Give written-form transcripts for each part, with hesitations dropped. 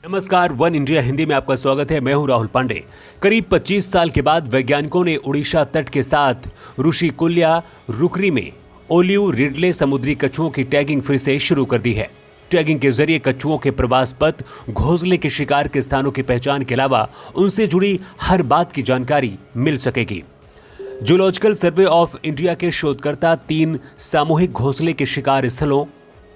नमस्कार, one India Hindi में आपका स्वागत है। मैं हूं राहुल पांडे। करीब 25 साल के बाद वैज्ञानिकों ने उड़ीसा तट के साथ ऋषिकुल्या रुकरी में ओलिव रिडले समुद्री कछुओं की टैगिंग फिर से शुरू कर दी है। टैगिंग के जरिए कछुओं के प्रवास पथ, घोंसले के शिकार के स्थानों की पहचान के अलावा उनसे जुड़ी हर बात की जानकारी मिल सकेगी। जूलॉजिकल सर्वे ऑफ इंडिया के शोधकर्ता 3 सामूहिक घोंसले के शिकार स्थलों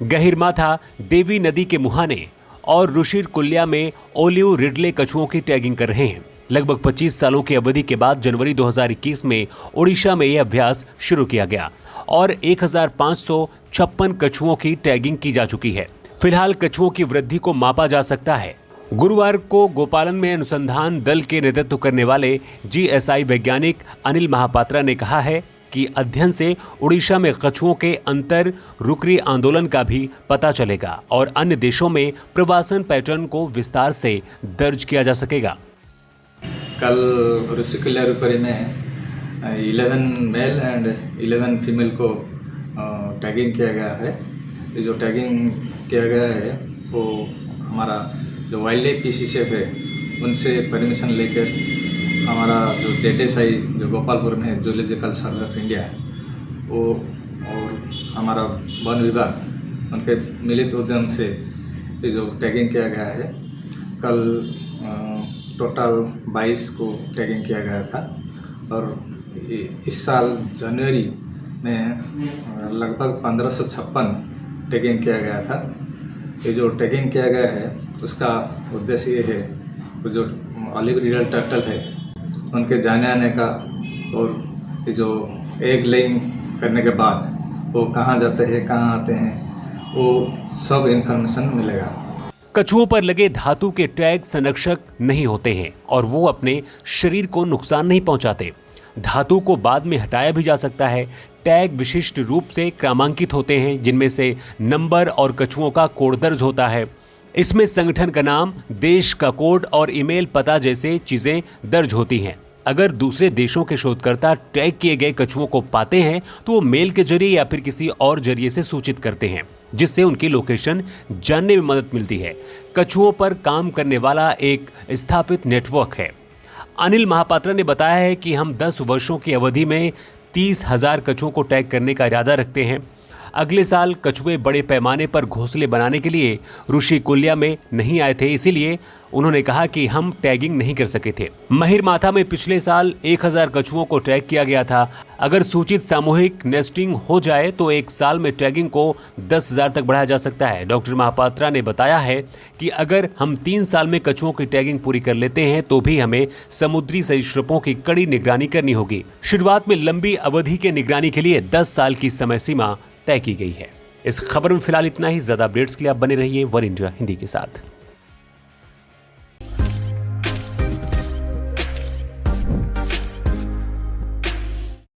गहिरमाथा, देवी नदी के मुहाने और ऋषिकुल्या में ओलिव रिडले कछुओं की टैगिंग कर रहे हैं। लगभग 25 सालों की अवधि के बाद जनवरी 2021 में ओडिशा में यह अभ्यास शुरू किया गया और 1556 कछुओं की टैगिंग की जा चुकी है। फिलहाल कछुओं की वृद्धि को मापा जा सकता है। गुरुवार को गोपालन में अनुसंधान दल के नेतृत्व करने वाले जीएसआई वैज्ञानिक अनिल महापात्रा ने कहा है कि अध्ययन से उड़ीसा में कछुओं के अंतर रुकरी आंदोलन का भी पता चलेगा और अन्य देशों में प्रवासन पैटर्न को विस्तार से दर्ज किया जा सकेगा। कल ऋषिकुल्या रुकरी में 11 मेल एंड 11 फीमेल को टैगिंग किया गया है। ये जो टैगिंग किया गया है वो हमारा जो वाइल्ड लाइफ पीसीसीएफ है उनसे परमिशन लेकर हमारा जो जेडएसआई जो गोपालपुर में है, जूलॉजिकल सर्वे ऑफ इंडिया, वो और हमारा वन विभाग उनके मिलित उद्यम से ये जो टैगिंग किया गया है। कल टोटल 22 को टैगिंग किया गया था और इस साल जनवरी में लगभग 1556 टैगिंग किया गया था। ये जो टैगिंग किया गया है उसका उद्देश्य ये है तो जो ऑलिव रिडल टर्टल है उनके जाने आने का और ये जो एग लेइंग करने के बाद वो कहाँ जाते हैं, कहाँ आते हैं, वो सब इन्फॉर्मेशन मिलेगा। कछुओं पर लगे धातु के टैग संरक्षक नहीं होते हैं और वो अपने शरीर को नुकसान नहीं पहुंचाते। धातु को बाद में हटाया भी जा सकता है। टैग विशिष्ट रूप से क्रमांकित होते हैं जिनमें से नंबर और कछुओं का कोड दर्ज होता है। इसमें संगठन का नाम, देश का कोड और ईमेल पता जैसे चीजें दर्ज होती हैं। अगर दूसरे देशों के शोधकर्ता टैग किए गए कछुओं को पाते हैं तो वो मेल के जरिए या फिर किसी और जरिए से सूचित करते हैं जिससे उनकी लोकेशन जानने में मदद मिलती है। कछुओं पर काम करने वाला एक स्थापित नेटवर्क है। अनिल महापात्रा ने बताया है कि हम 10 वर्षों की अवधि में 30,000 कछुओं को टैग करने का इरादा रखते हैं। अगले साल कछुए बड़े पैमाने पर घोंसले बनाने के लिए ऋषिकुल्या में नहीं आए थे, इसीलिए उन्होंने कहा कि हम टैगिंग नहीं कर सके थे। महिरमाथा में पिछले साल 1000 कछुओं को टैग किया गया था। अगर सूचित सामूहिक नेस्टिंग हो जाए तो एक साल में टैगिंग को 10,000 तक बढ़ाया जा सकता है। डॉक्टर महापात्रा ने बताया है कि अगर हम 3 साल में कछुओं की टैगिंग पूरी कर लेते हैं तो भी हमें समुद्री सरीसृपों की कड़ी निगरानी करनी होगी। शुरुआत में लंबी अवधि के निगरानी के लिए 10 साल की समय सीमा तय की गई है। इस खबर में फिलहाल इतना ही। ज्यादा अपडेट्स के लिए आप बने रहिए वन इंडिया हिंदी के साथ।